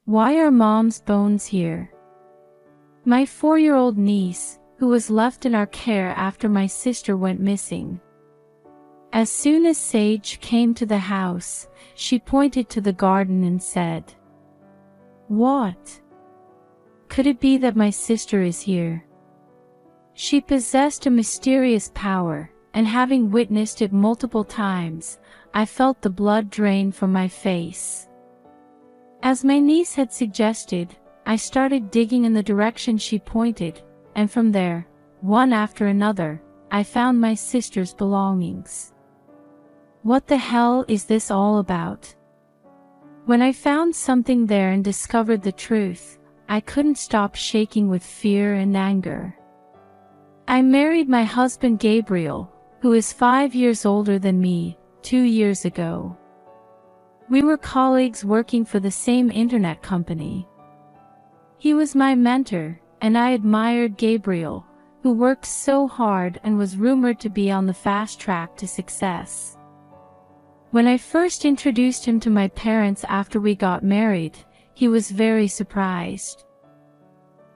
Why are Mom's bones here? My 4-year-old niece, who was left in our care after my sister went missing. As soon as Sage came to the house, she pointed to the garden and said, "What? Could it be that my sister is here?" She possessed a mysterious power, and having witnessed it multiple times, I felt the blood drain from my face. As my niece had suggested, I started digging in the direction she pointed, and from there, one after another, I found my sister's belongings. What the hell is this all about? When I found something there and discovered the truth, I couldn't stop shaking with fear and anger. I married my husband Gabriel, who is 5 years older than me, 2 years ago. We were colleagues working for the same internet company. He was my mentor, and I admired Gabriel, who worked so hard and was rumored to be on the fast track to success. When I first introduced him to my parents after we got married, he was very surprised.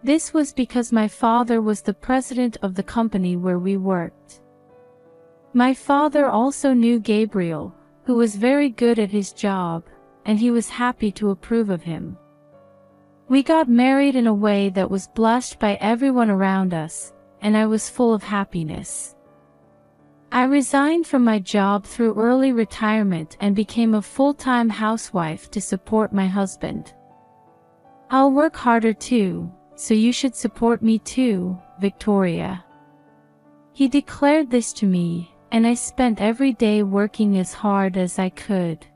This was because my father was the president of the company where we worked. My father also knew Gabriel, who was very good at his job, and he was happy to approve of him. We got married in a way that was blessed by everyone around us, and I was full of happiness. I resigned from my job through early retirement and became a full-time housewife to support my husband. I'll work harder too, so you should support me too, Victoria. He declared this to me, and I spent every day working as hard as I could.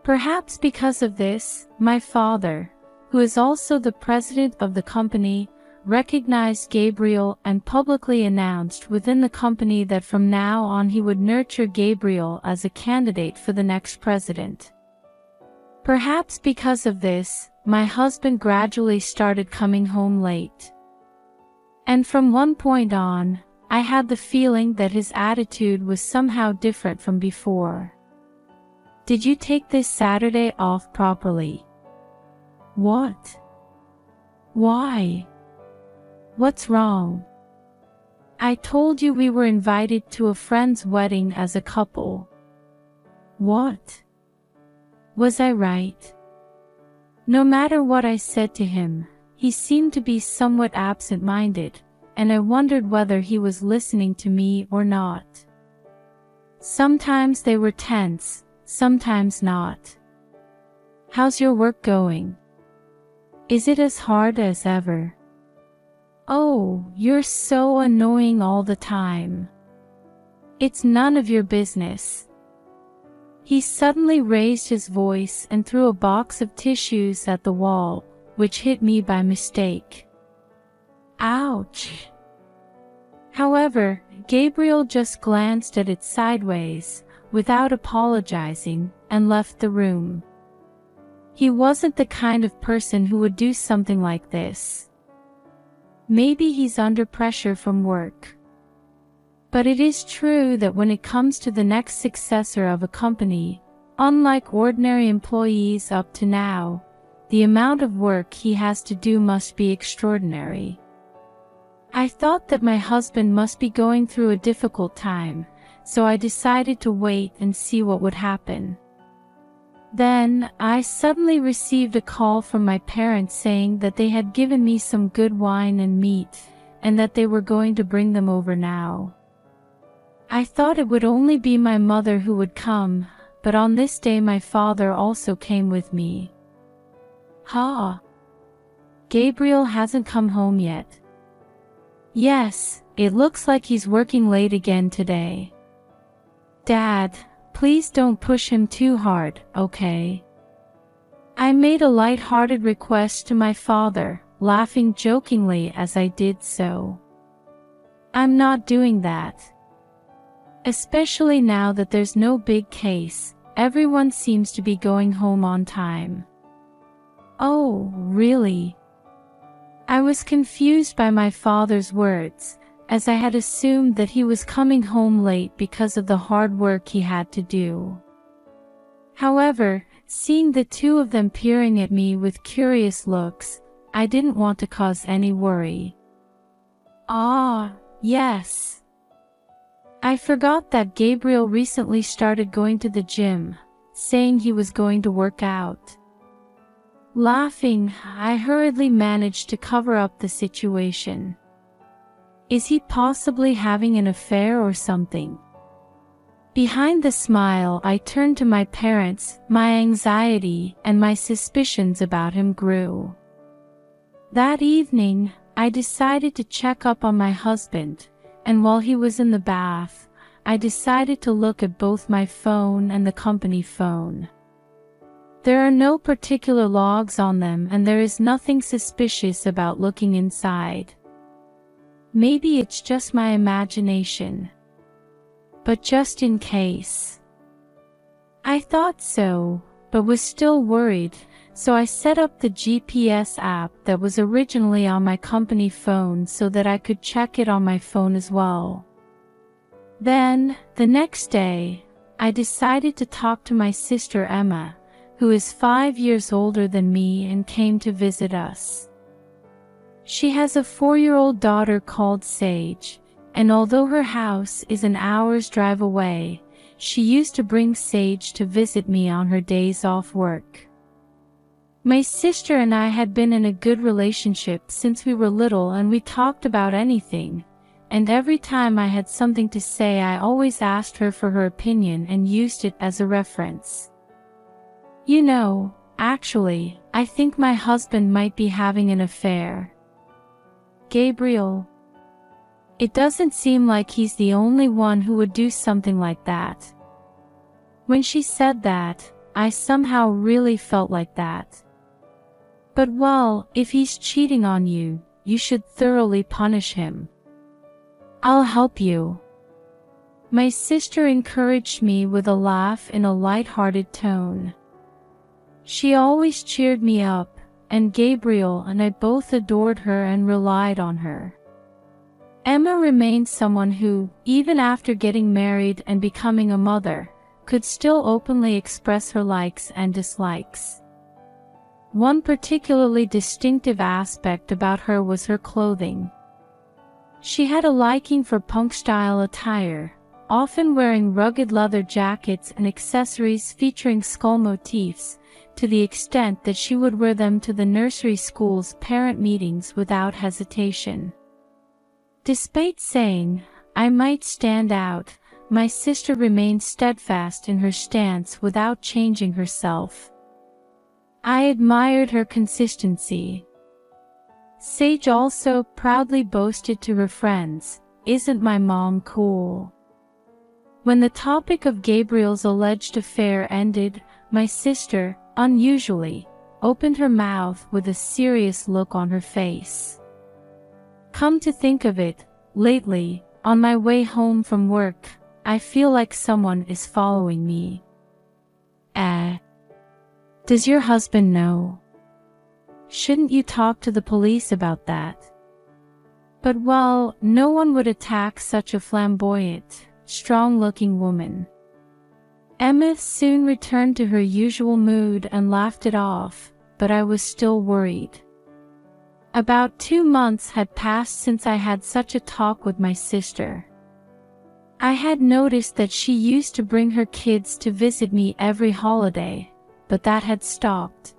Perhaps because of this, my father, who is also the president of the company, recognized Gabriel and publicly announced within the company that from now on he would nurture Gabriel as a candidate for the next president. Perhaps because of this, my husband gradually started coming home late. And from one point on, I had the feeling that his attitude was somehow different from before. "Did you take this Saturday off properly?" "What? Why? What's wrong?" "I told you we were invited to a friend's wedding as a couple." "What? Was I right?" No matter what I said to him, he seemed to be somewhat absent-minded, and I wondered whether he was listening to me or not. Sometimes they were tense, sometimes not. "How's your work going? Is it as hard as ever?" "Oh, you're so annoying all the time." "It's none of your business." He suddenly raised his voice and threw a box of tissues at the wall, which hit me by mistake. Ouch! However, Gabriel just glanced at it sideways, without apologizing, and left the room. He wasn't the kind of person who would do something like this. Maybe he's under pressure from work. But it is true that when it comes to the next successor of a company, unlike ordinary employees up to now, the amount of work he has to do must be extraordinary. I thought that my husband must be going through a difficult time, so I decided to wait and see what would happen. Then, I suddenly received a call from my parents saying that they had given me some good wine and meat, and that they were going to bring them over now. I thought it would only be my mother who would come, but on this day my father also came with me. "Ha! Gabriel hasn't come home yet." "Yes, it looks like he's working late again today." "Dad, please don't push him too hard, okay?" I made a light-hearted request to my father, laughing jokingly as I did so. "I'm not doing that. Especially now that there's no big case, everyone seems to be going home on time." "Oh, really?" I was confused by my father's words, as I had assumed that he was coming home late because of the hard work he had to do. However, Seeing the two of them peering at me with curious looks, I didn't want to cause any worry. Ah, yes. I forgot that Gabriel recently started going to the gym, saying he was going to work out. Laughing, I hurriedly managed to cover up the situation. Is he possibly having an affair or something? Behind the smile, I turned to my parents. My anxiety and my suspicions about him grew. That evening, I decided to check up on my husband, and while he was in the bath, I decided to look at both my phone and the company phone. There are no particular logs on them, and there is nothing suspicious about looking inside. Maybe it's just my imagination. But just in case. I thought so, but was still worried, so I set up the GPS app that was originally on my company phone so that I could check it on my phone as well. Then, the next day, I decided to talk to my sister Emma, who is 5 years older than me and came to visit us. She has a 4-year-old daughter called Sage, and although her house is an hour's drive away, she used to bring Sage to visit me on her days off work. My sister and I had been in a good relationship since we were little, and we talked about anything, and every time I had something to say I always asked her for her opinion and used it as a reference. You know, actually, I think my husband might be having an affair. Gabriel. It doesn't seem like he's the only one who would do something like that. When she said that, I somehow really felt like that. But well, if he's cheating on you, you should thoroughly punish him. I'll help you. My sister encouraged me with a laugh in a light-hearted tone. She always cheered me up, and Gabriel and I both adored her and relied on her. Emma remained someone who, even after getting married and becoming a mother, could still openly express her likes and dislikes. One particularly distinctive aspect about her was her clothing. She had a liking for punk-style attire, often wearing rugged leather jackets and accessories featuring skull motifs, to the extent that she would wear them to the nursery school's parent meetings without hesitation. Despite saying, "I might stand out," my sister remained steadfast in her stance without changing herself. I admired her consistency. Sage also proudly boasted to her friends, "Isn't my mom cool?" When the topic of Gabriel's alleged affair ended, my sister, unusually, opened her mouth with a serious look on her face. Come to think of it, lately, on my way home from work, I feel like someone is following me. Does your husband know? Shouldn't you talk to the police about that? But well, no one would attack such a flamboyant, strong-looking woman. Emma soon returned to her usual mood and laughed it off, but I was still worried. About 2 months had passed since I had such a talk with my sister. I had noticed that she used to bring her kids to visit me every holiday, but that had stopped.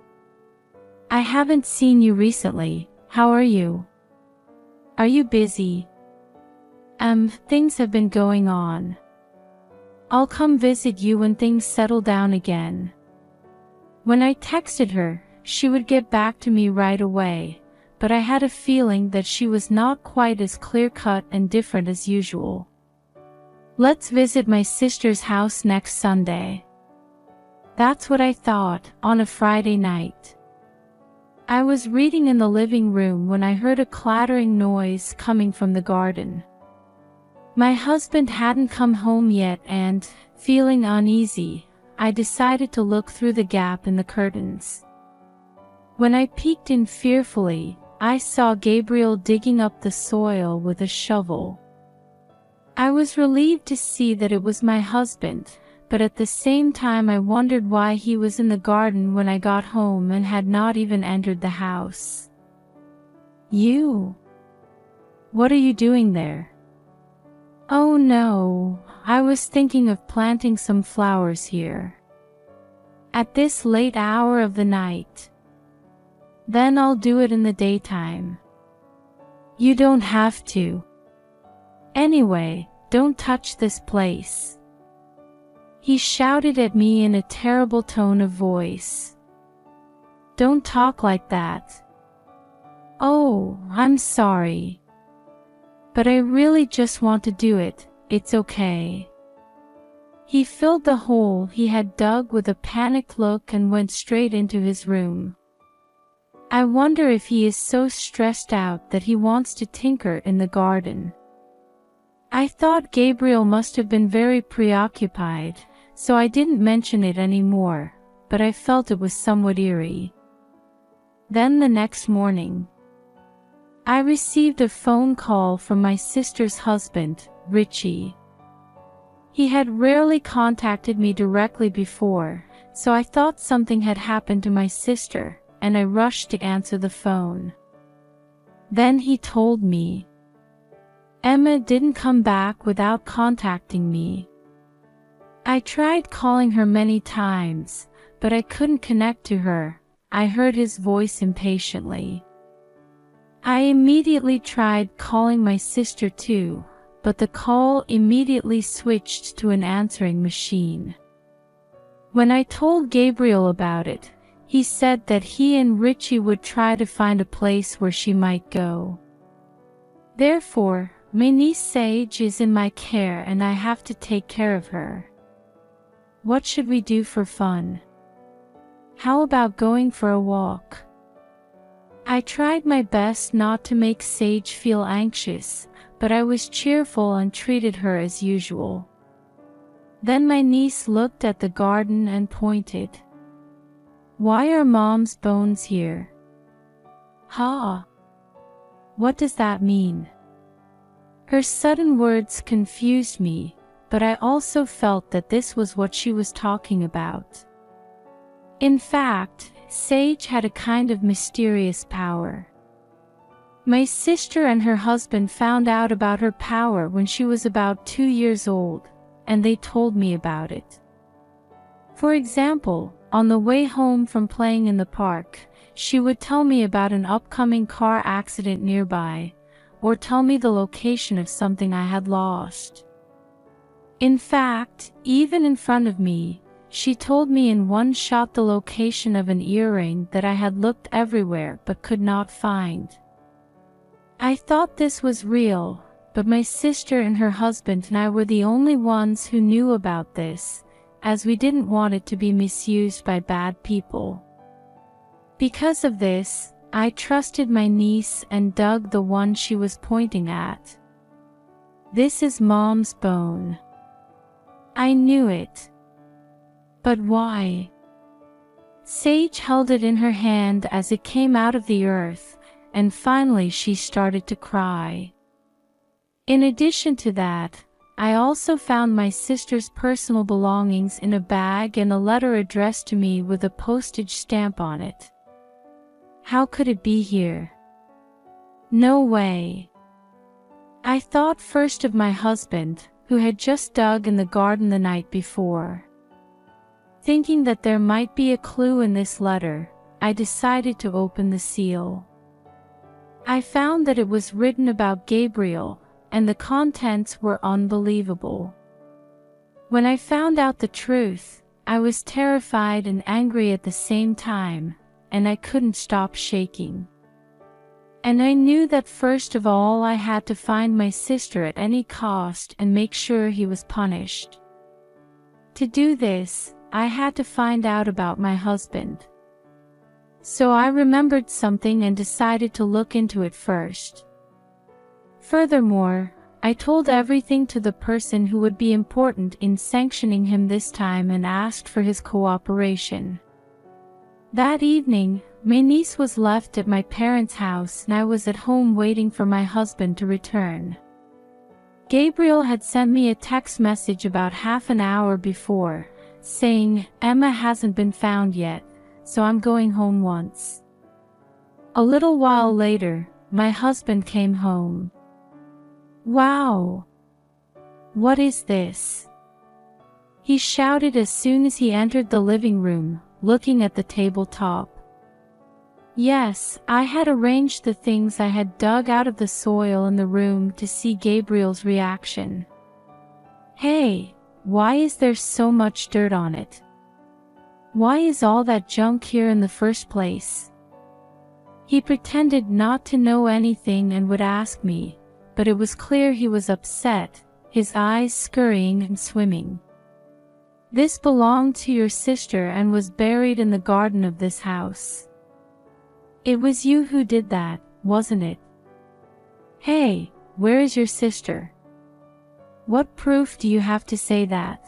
I haven't seen you recently. How are you? Are you busy? Things have been going on. I'll come visit you when things settle down again. When I texted her, she would get back to me right away, but I had a feeling that she was not quite as clear-cut and different as usual. Let's visit my sister's house next Sunday. That's what I thought, on a Friday night. I was reading in the living room when I heard a clattering noise coming from the garden. My husband hadn't come home yet and, feeling uneasy, I decided to look through the gap in the curtains. When I peeked in fearfully, I saw Gabriel digging up the soil with a shovel. I was relieved to see that it was my husband, but at the same time I wondered why he was in the garden when I got home and had not even entered the house. "You? What are you doing there?" "Oh no, I was thinking of planting some flowers here. At this late hour of the night. Then I'll do it in the daytime." "You don't have to. Anyway, don't touch this place," he shouted at me in a terrible tone of voice. "Don't talk like that." "Oh, I'm sorry. But I really just want to do it, it's okay." He filled the hole he had dug with a panicked look and went straight into his room. I wonder if he is so stressed out that he wants to tinker in the garden. I thought Gabriel must have been very preoccupied, so I didn't mention it anymore, but I felt it was somewhat eerie. Then the next morning, I received a phone call from my sister's husband, Richie. He had rarely contacted me directly before, so I thought something had happened to my sister, and I rushed to answer the phone. Then he told me Emma didn't come back without contacting me. I tried calling her many times, but I couldn't connect to her. I heard his voice impatiently. I immediately tried calling my sister too, but the call immediately switched to an answering machine. When I told Gabriel about it, he said that he and Richie would try to find a place where she might go. Therefore, my niece Sage is in my care and I have to take care of her. What should we do for fun? How about going for a walk? I tried my best not to make Sage feel anxious, but I was cheerful and treated her as usual. Then my niece looked at the garden and pointed. "Why are Mom's bones here?" "Ha! What does that mean?" Her sudden words confused me, but I also felt that this was what she was talking about. In fact, Sage had a kind of mysterious power. My sister and her husband found out about her power when she was about 2 years old, and they told me about it. For example, on the way home from playing in the park, she would tell me about an upcoming car accident nearby, or tell me the location of something I had lost. In fact, even in front of me, she told me in one shot the location of an earring that I had looked everywhere but could not find. I thought this was real, but my sister and her husband and I were the only ones who knew about this, as we didn't want it to be misused by bad people. Because of this, I trusted my niece and dug the one she was pointing at. "This is Mom's bone." I knew it. But why? Sage held it in her hand as it came out of the earth, and finally she started to cry. In addition to that, I also found my sister's personal belongings in a bag and a letter addressed to me with a postage stamp on it. How could it be here? No way. I thought first of my husband, who had just dug in the garden the night before. Thinking that there might be a clue in this letter, I decided to open the seal. I found that it was written about Gabriel, and the contents were unbelievable. When I found out the truth, I was terrified and angry at the same time, and I couldn't stop shaking. And I knew that first of all I had to find my sister at any cost and make sure he was punished. To do this, I had to find out about my husband. So I remembered something and decided to look into it first. Furthermore, I told everything to the person who would be important in sanctioning him this time and asked for his cooperation. That evening, my niece was left at my parents' house and I was at home waiting for my husband to return. Gabriel had sent me a text message about half an hour before, saying, "Emma hasn't been found yet, so I'm going home once." A little while later, my husband came home. "Wow! What is this?" he shouted as soon as he entered the living room, looking at the tabletop. Yes, I had arranged the things I had dug out of the soil in the room to see Gabriel's reaction. "Hey, why is there so much dirt on it? Why is all that junk here in the first place?" He pretended not to know anything and would ask me, but it was clear he was upset, his eyes scurrying and swimming. "This belonged to your sister and was buried in the garden of this house. It was you who did that, wasn't it? Hey, where is your sister? What proof do you have to say that?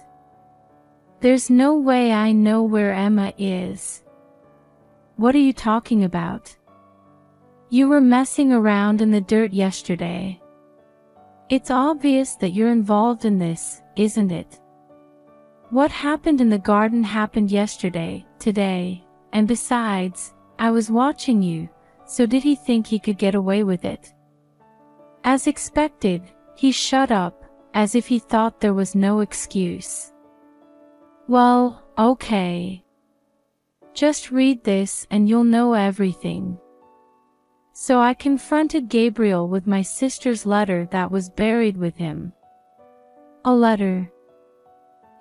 There's no way I know where Emma is. What are you talking about? You were messing around in the dirt yesterday. It's obvious that you're involved in this, isn't it? What happened in the garden happened yesterday, today, and besides, I was watching you, so did he think he could get away with it?" As expected, he shut up, as if he thought there was no excuse. "Well, okay. Just read this and you'll know everything." So I confronted Gabriel with my sister's letter that was buried with him. "A letter?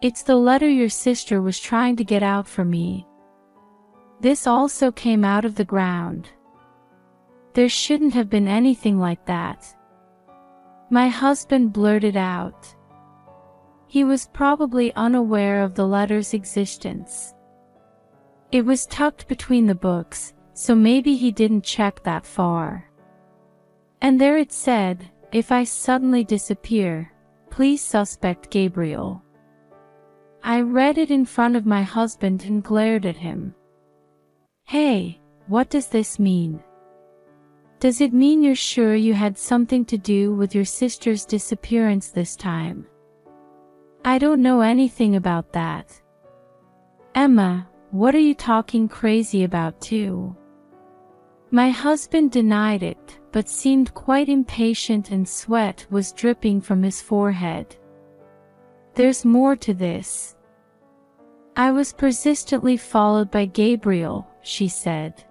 It's the letter your sister was trying to get out for me. This also came out of the ground. There shouldn't have been anything like that," my husband blurted out. He was probably unaware of the letter's existence. It was tucked between the books, so maybe he didn't check that far. And there it said, "If I suddenly disappear, please suspect Gabriel." I read it in front of my husband and glared at him. "Hey, what does this mean? Does it mean you're sure you had something to do with your sister's disappearance this time?" "I don't know anything about that." "Emma, what are you talking crazy about too?" My husband denied it, but seemed quite impatient and sweat was dripping from his forehead. "There's more to this." I was persistently followed by Gabriel, she said.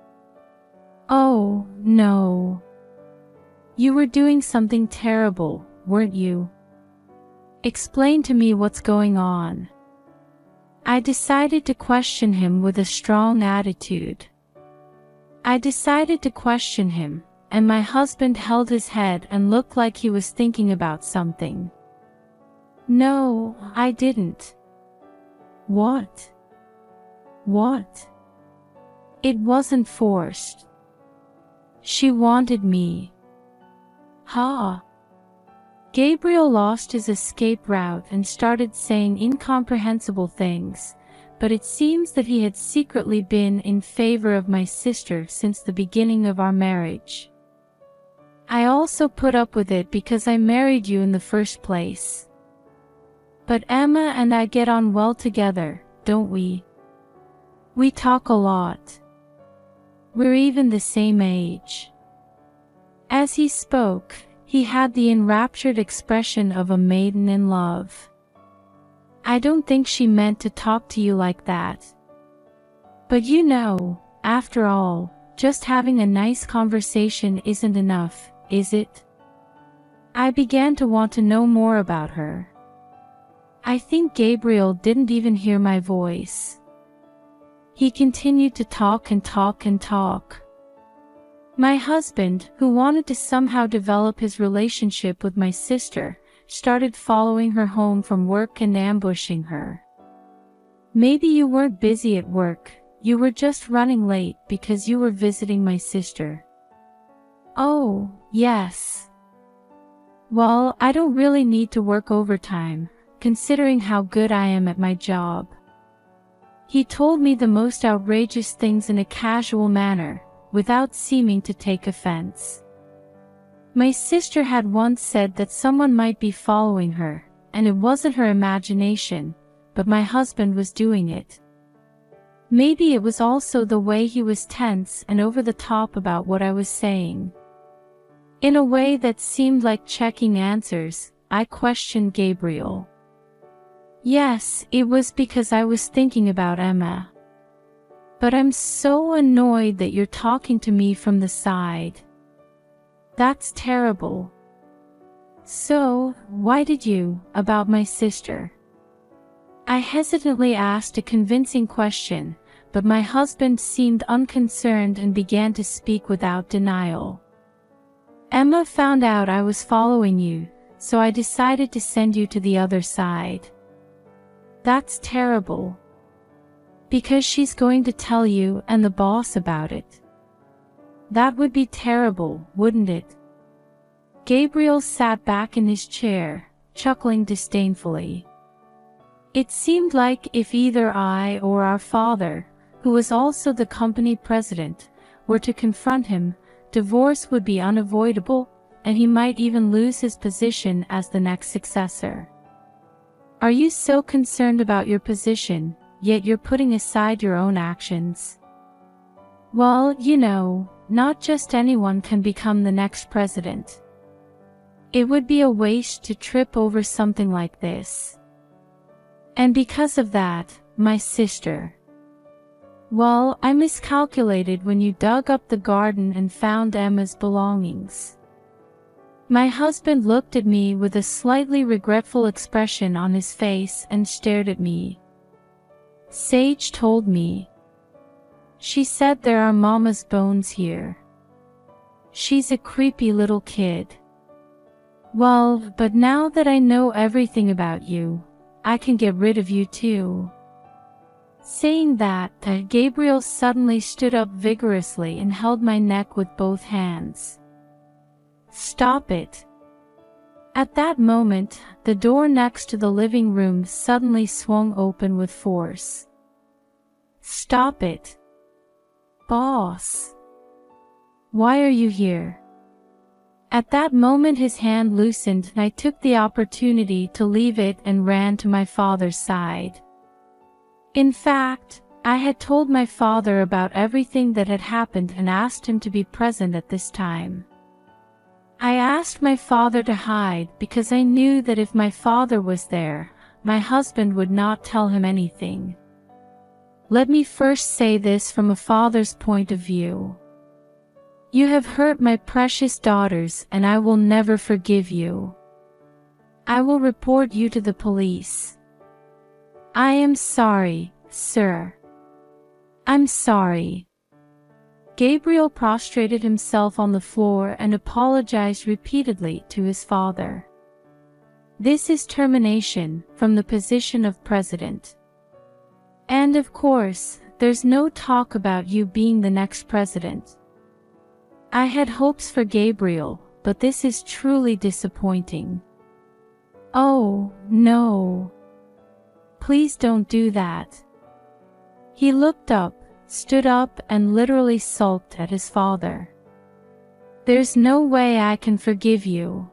"Oh, no. You were doing something terrible, weren't you? Explain to me what's going on." I decided to question him with a strong attitude. And my husband held his head and looked like he was thinking about something. "No, I didn't." What? It wasn't forced. She wanted me. Ha! Gabriel lost his escape route and started saying incomprehensible things, but it seems that he had secretly been in favor of my sister since the beginning of our marriage. I also put up with it because I married you in the first place. But Emma and I get on well together, don't we? We talk a lot. We're even the same age. As he spoke, he had the enraptured expression of a maiden in love. I don't think she meant to talk to you like that. But you know, after all, just having a nice conversation isn't enough, is it? I began to want to know more about her. I think Gabriel didn't even hear my voice. He continued to talk and talk and talk. My husband, who wanted to somehow develop his relationship with my sister, started following her home from work and ambushing her. "Maybe you weren't busy at work, you were just running late because you were visiting my sister." "Oh, yes. Well, I don't really need to work overtime, considering how good I am at my job." He told me the most outrageous things in a casual manner, without seeming to take offense. My sister had once said that someone might be following her, and it wasn't her imagination, but my husband was doing it. Maybe it was also the way he was tense and over the top about what I was saying. In a way that seemed like checking answers, I questioned Gabriel. Yes, it was because I was thinking about Emma. But I'm so annoyed that you're talking to me from the side. That's terrible. So, why did you, about my sister? I hesitantly asked a convincing question, but my husband seemed unconcerned and began to speak without denial. Emma found out I was following you, so I decided to send you to the other side. That's terrible. Because she's going to tell you and the boss about it. That would be terrible, wouldn't it? Gabriel sat back in his chair, chuckling disdainfully. It seemed like if either I or our father, who was also the company president, were to confront him, divorce would be unavoidable, and he might even lose his position as the next successor. Are you so concerned about your position, yet you're putting aside your own actions? Well, you know, not just anyone can become the next president. It would be a waste to trip over something like this. And because of that, my sister. Well, I miscalculated when you dug up the garden and found Emma's belongings. My husband looked at me with a slightly regretful expression on his face and stared at me. Sage told me. She said there are Mama's bones here. She's a creepy little kid. Well, but now that I know everything about you, I can get rid of you too. Saying that, Gabriel suddenly stood up vigorously and held my neck with both hands. Stop it. At that moment, the door next to the living room suddenly swung open with force. Stop it. Boss. Why are you here? At that moment his hand loosened and I took the opportunity to leave it and ran to my father's side. In fact, I had told my father about everything that had happened and asked him to be present at this time. I asked my father to hide because I knew that if my father was there, my husband would not tell him anything. Let me first say this from a father's point of view. You have hurt my precious daughters and I will never forgive you. I will report you to the police. I am sorry, sir. I'm sorry. Gabriel prostrated himself on the floor and apologized repeatedly to his father. This is termination from the position of president. And of course, there's no talk about you being the next president. I had hopes for Gabriel, but this is truly disappointing. Oh, no. Please don't do that. He looked up, stood up and literally sulked at his father. There's no way I can forgive you.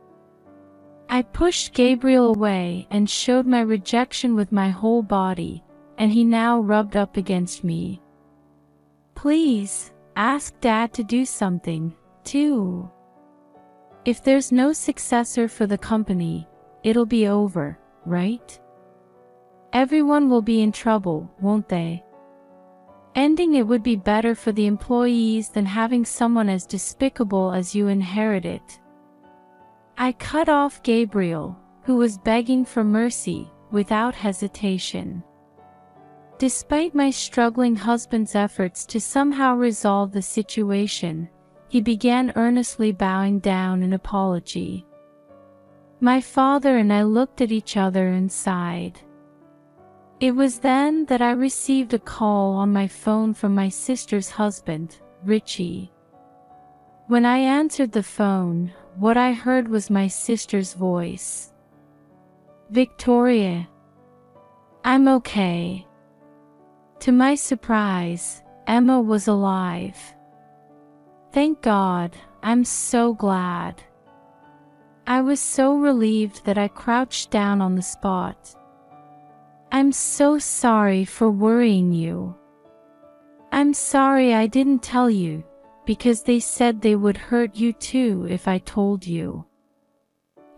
I pushed Gabriel away and showed my rejection with my whole body, and he now rubbed up against me. Please, ask Dad to do something, too. If there's no successor for the company, it'll be over, right? Everyone will be in trouble, won't they? Ending it would be better for the employees than having someone as despicable as you inherit it. I cut off Gabriel, who was begging for mercy, without hesitation. Despite my struggling husband's efforts to somehow resolve the situation, he began earnestly bowing down in apology. My father and I looked at each other and sighed. It was then that I received a call on my phone from my sister's husband, Richie. When I answered the phone, what I heard was my sister's voice. Victoria. I'm okay. To my surprise, Emma was alive. Thank God, I'm so glad. I was so relieved that I crouched down on the spot. I'm so sorry for worrying you. I'm sorry I didn't tell you, because they said they would hurt you too if I told you.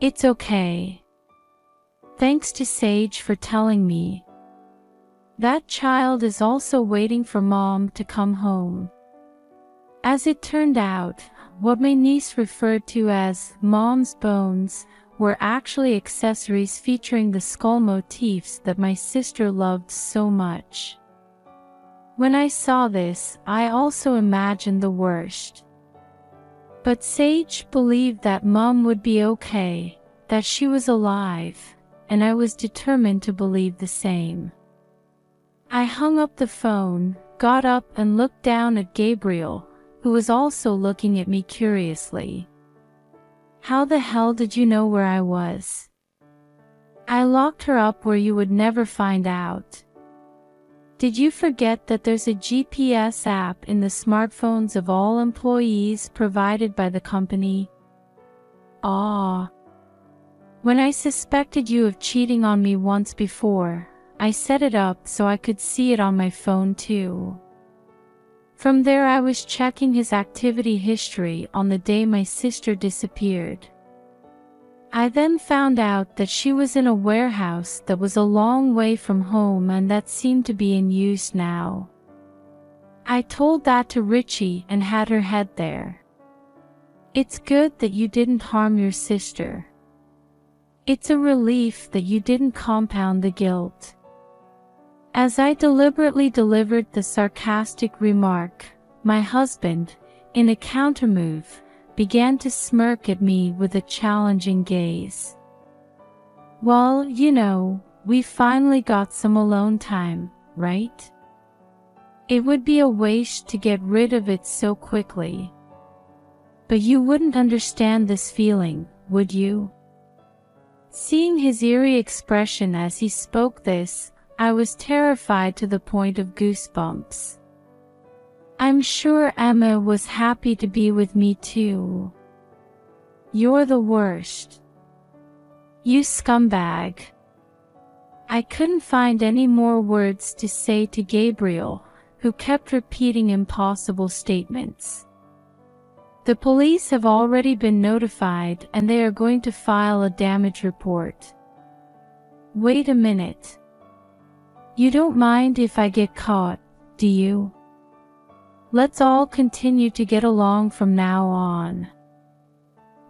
It's okay. Thanks to Sage for telling me. That child is also waiting for Mom to come home. As it turned out, what my niece referred to as Mom's bones were actually accessories featuring the skull motifs that my sister loved so much. When I saw this, I also imagined the worst. But Sage believed that Mom would be okay, that she was alive, and I was determined to believe the same. I hung up the phone, got up and looked down at Gabriel, who was also looking at me curiously. How the hell did you know where I was? I locked her up where you would never find out. Did you forget that there's a GPS app in the smartphones of all employees provided by the company? Ah. When I suspected you of cheating on me once before, I set it up so I could see it on my phone too. From there I was checking his activity history on the day my sister disappeared. I then found out that she was in a warehouse that was a long way from home and that seemed to be in use now. I told that to Richie and had her head there. It's good that you didn't harm your sister. It's a relief that you didn't compound the guilt. As I deliberately delivered the sarcastic remark, my husband, in a countermove, began to smirk at me with a challenging gaze. Well, you know, we finally got some alone time, right? It would be a waste to get rid of it so quickly. But you wouldn't understand this feeling, would you? Seeing his eerie expression as he spoke this, I was terrified to the point of goosebumps. I'm sure Emma was happy to be with me too. You're the worst. You scumbag. I couldn't find any more words to say to Gabriel, who kept repeating impossible statements. The police have already been notified and they are going to file a damage report. Wait a minute. You don't mind if I get caught, do you? Let's all continue to get along from now on.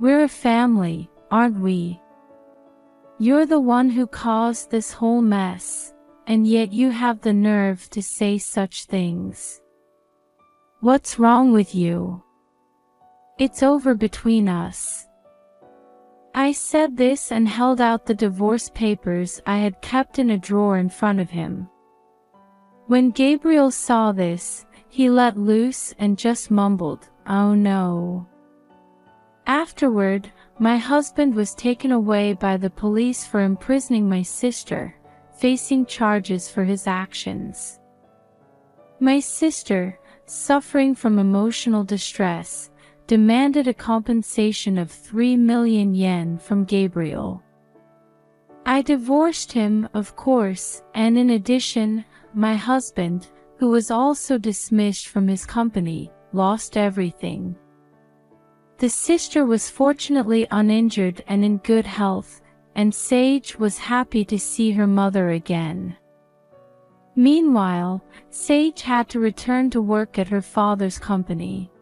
We're a family, aren't we? You're the one who caused this whole mess, and yet you have the nerve to say such things. What's wrong with you? It's over between us. I said this and held out the divorce papers I had kept in a drawer in front of him. When Gabriel saw this, he let loose and just mumbled, "Oh no." Afterward, my husband was taken away by the police for imprisoning my sister, facing charges for his actions. My sister, suffering from emotional distress, demanded a compensation of 3 million yen from Gabriel. I divorced him, of course, and in addition, my husband, who was also dismissed from his company, lost everything. The sister was fortunately uninjured and in good health, and Sage was happy to see her mother again. Meanwhile, Sage had to return to work at her father's company.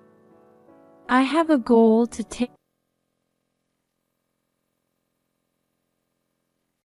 I have a goal to take